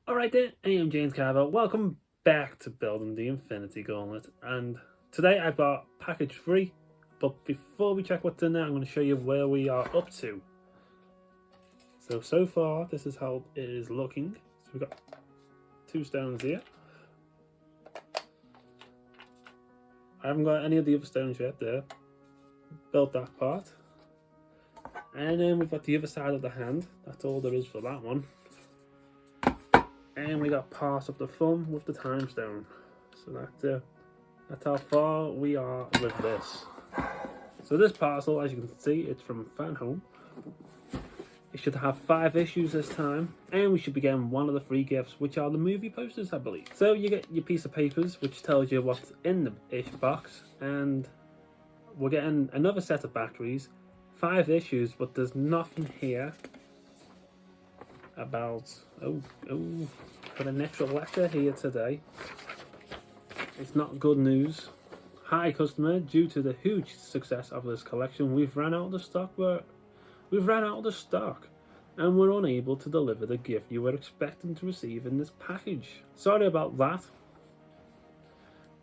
Alright then, I am James Carver. Welcome back to Building the Infinity Gauntlet. And today I've got package 3. But before we check what's in there, I'm going to show you where we are up to. So far, this is how it is looking. So we've got 2 stones here. I haven't got any of the other stones yet there. Built that part. And then we've got the other side of the hand. That's all there is for that one. And we got part of the thumb with the time stone. So that's how far we are with this. So this parcel, as you can see, it's from Fanhome. It should have 5 issues this time, and we should be getting one of the free gifts, which are the movie posters, I believe. So you get your piece of papers, which tells you what's in the ish box, and we're getting another set of batteries, 5 issues, but there's nothing here about got an extra letter here today. It's not good news. Hi customer, due to the huge success of this collection, we've ran out of stock. And we're unable to deliver the gift you were expecting to receive in this package. Sorry about that.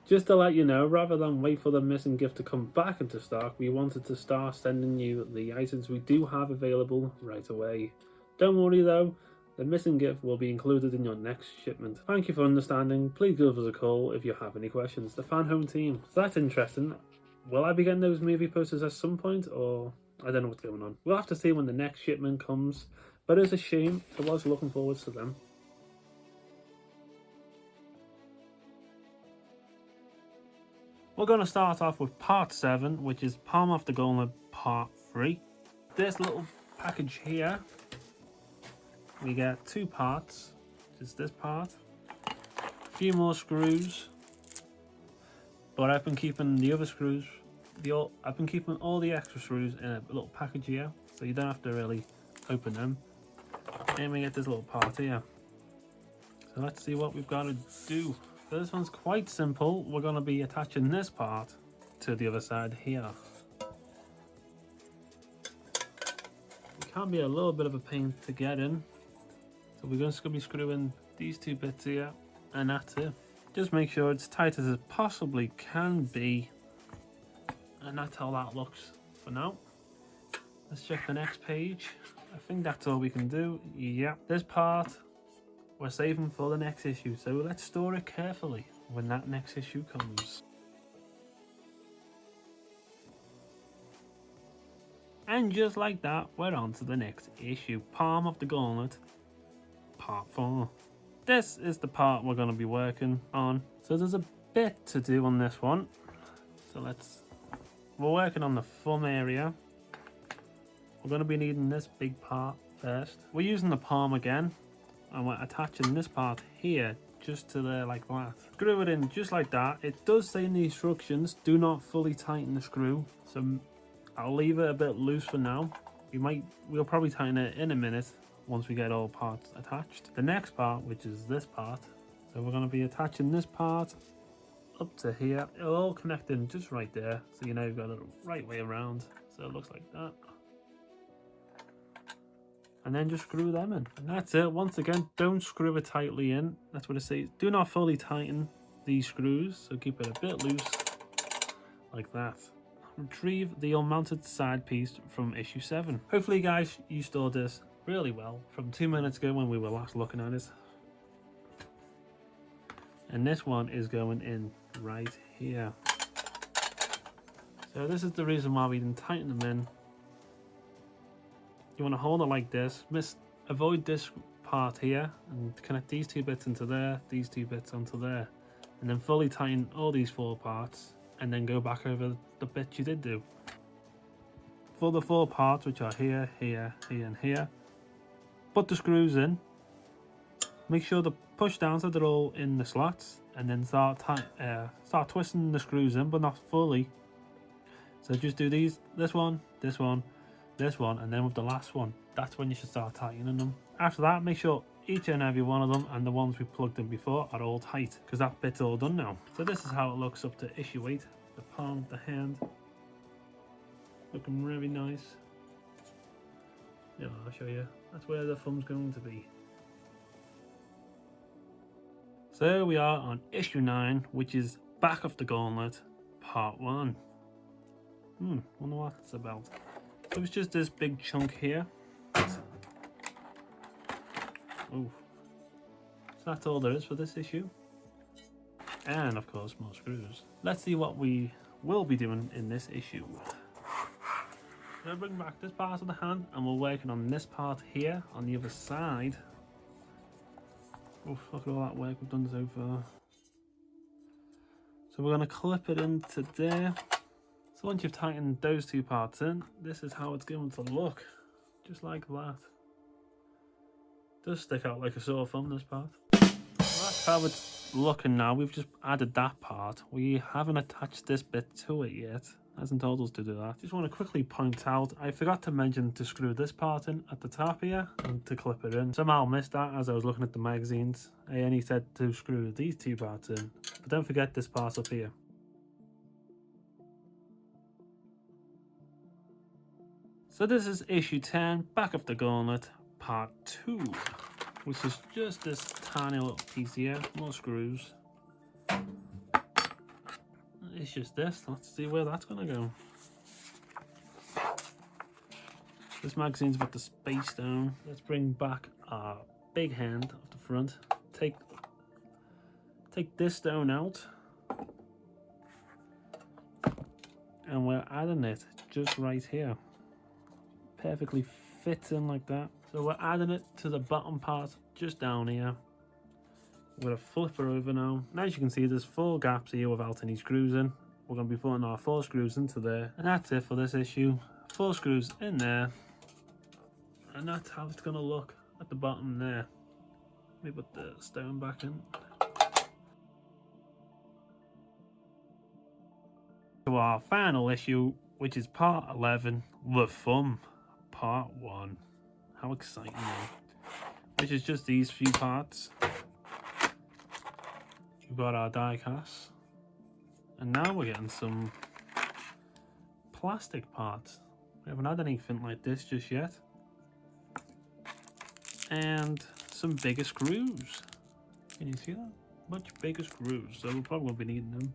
Just to let you know, rather than wait for the missing gift to come back into stock, we wanted to start sending you the items we do have available right away. Don't worry though, the missing gift will be included in your next shipment. Thank you for understanding. Please give us a call if you have any questions. The Fanhome team. So that's interesting. Will I be getting those movie posters at some point, or I don't know what's going on. We'll have to see when the next shipment comes, but it's a shame. I was looking forward to them. We're going to start off with part 7, which is Palm of the Gauntlet part 3. This little package here, we get 2 parts, just this part, a few more screws, but I've been keeping the other screws, I've been keeping all the extra screws in a little package here, so you don't have to really open them. And we get this little part here. So let's see what we've got to do. So this one's quite simple. We're going to be attaching this part to the other side here. It can be a little bit of a pain to get in. So we're just going to be screwing these 2 bits here, and that's it. Just make sure it's tight as it possibly can be. And that's how that looks for now. Let's check the next page. I think that's all we can do. Yeah, this part we're saving for the next issue, so let's store it carefully when that next issue comes. And just like that, we're on to the next issue, Palm of the Gauntlet, part 4. This is the part we're going to be working on. So there's a bit to do on this one. So we're working on the thumb area. We're going to be needing this big part first. We're using the palm again, and we're attaching this part here just to there like that. Screw it in just like that. It does say in the instructions, do not fully tighten the screw, so I'll leave it a bit loose for now. We'll probably tighten it in a minute once we get all parts attached. The next part, which is this part, so we're going to be attaching this part up to here. It'll all connect in just right there, so you know you've got it the right way around. So it looks like that. And then just screw them in, and that's it. Once again, don't screw it tightly in. That's what it says. Do not fully tighten these screws, so keep it a bit loose like that. Retrieve the unmounted side piece from issue 7. Hopefully guys, you stored this really well from 2 minutes ago when we were last looking at it. And this one is going in right here. So this is the reason why we didn't tighten them in. You want to hold it like this, avoid this part here, and connect these 2 bits into there, these 2 bits onto there, and then fully tighten all these 4 parts, and then go back over the bits you did do. For the 4 parts, which are here, here, here, and here, put the screws in, make sure to push down so they're all in the slots, and then start twisting the screws in, but not fully. So just do this one, this one, this one, and then with the last one, that's when you should start tightening them. After that, make sure each and every one of them and the ones we plugged in before are all tight, because that bit's all done now. So this is how it looks up to issue 8. The palm of the hand looking really nice. Yeah, I'll show you. That's where the thumb's going to be. So we are on issue 9, which is Back of the Gauntlet, part 1. Wonder what it's about. So it's just this big chunk here. Oh, so that's all there is for this issue. And of course more screws. Let's see what we will be doing in this issue. I'm going to bring back this part of the hand and we're working on this part here on the other side. Oof, look at all that work we've done so far. So we're going to clip it into there. So once you've tightened those two parts in, this is how it's going to look. Just like that. Does stick out like a sore thumb, this part. So that's how it's looking now. We've just added that part. We haven't attached this bit to it yet. Hasn't told us to do that. Just want to quickly point out, I forgot to mention to screw this part in at the top here and to clip it in. Somehow missed that as I was looking at the magazines. I only said to screw these two parts in. But don't forget this part up here. So this is issue 10, Back of the Gauntlet, part 2. Which is just this tiny little piece here, more screws. It's just this. Let's see where that's gonna go. This magazine's got the Space Stone. Let's bring back our big hand off the front. Take this stone out, and we're adding it just right here. Perfectly fits in like that. So we're adding it to the bottom part just down here. We're going to flip her over now. And as you can see, there's 4 gaps here without any screws in. We're going to be putting our 4 screws into there. And that's it for this issue. 4 screws in there. And that's how it's going to look at the bottom there. Let me put the stone back in. To our final issue, which is part 11, The Thumb, part 1. How exciting, though. Which is just these few parts. We've got our die cast, and now we're getting some plastic parts. We haven't had anything like this just yet. And some bigger screws. Can you see that? Much bigger screws, so we're probably going to be needing them.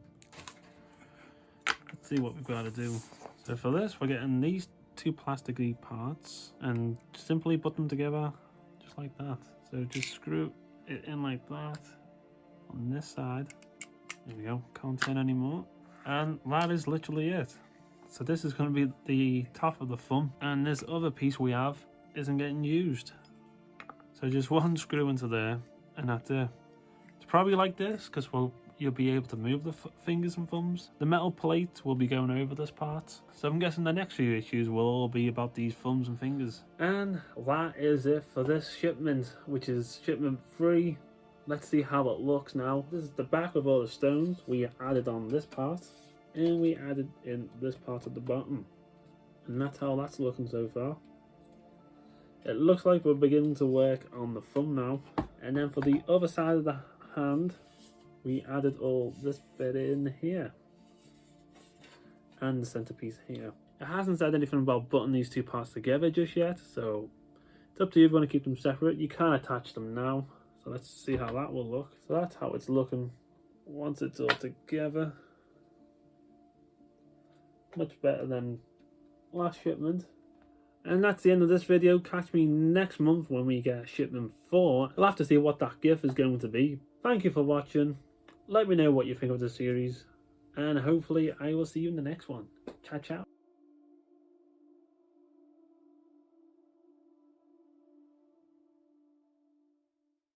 Let's see what we've got to do. So for this, we're getting these 2 plasticky parts and simply put them together just like that. So just screw it in like that. On this side, there we go, can't turn anymore, and that is literally it. So this is going to be the top of the thumb, and this other piece we have isn't getting used. So just 1 screw into there, and that's it. It's probably like this because you'll be able to move the fingers and thumbs. The metal plate will be going over this part, so I'm guessing the next few issues will all be about these thumbs and fingers. And that is it for this shipment, which is shipment 3. Let's see how it looks now. This is the back of all the stones. We added on this part, and we added in this part at the bottom. And that's how that's looking so far. It looks like we're beginning to work on the thumb now. And then for the other side of the hand, we added all this bit in here. And the centerpiece here. It hasn't said anything about putting these 2 parts together just yet, so it's up to you if you want to keep them separate. You can attach them now. So let's see how that will look. So that's how it's looking once it's all together. Much better than last shipment. And that's the end of this video. Catch me next month when we get shipment 4. I'll have to see what that gift is going to be. Thank you for watching. Let me know what you think of the series. And hopefully I will see you in the next one. Ciao, ciao.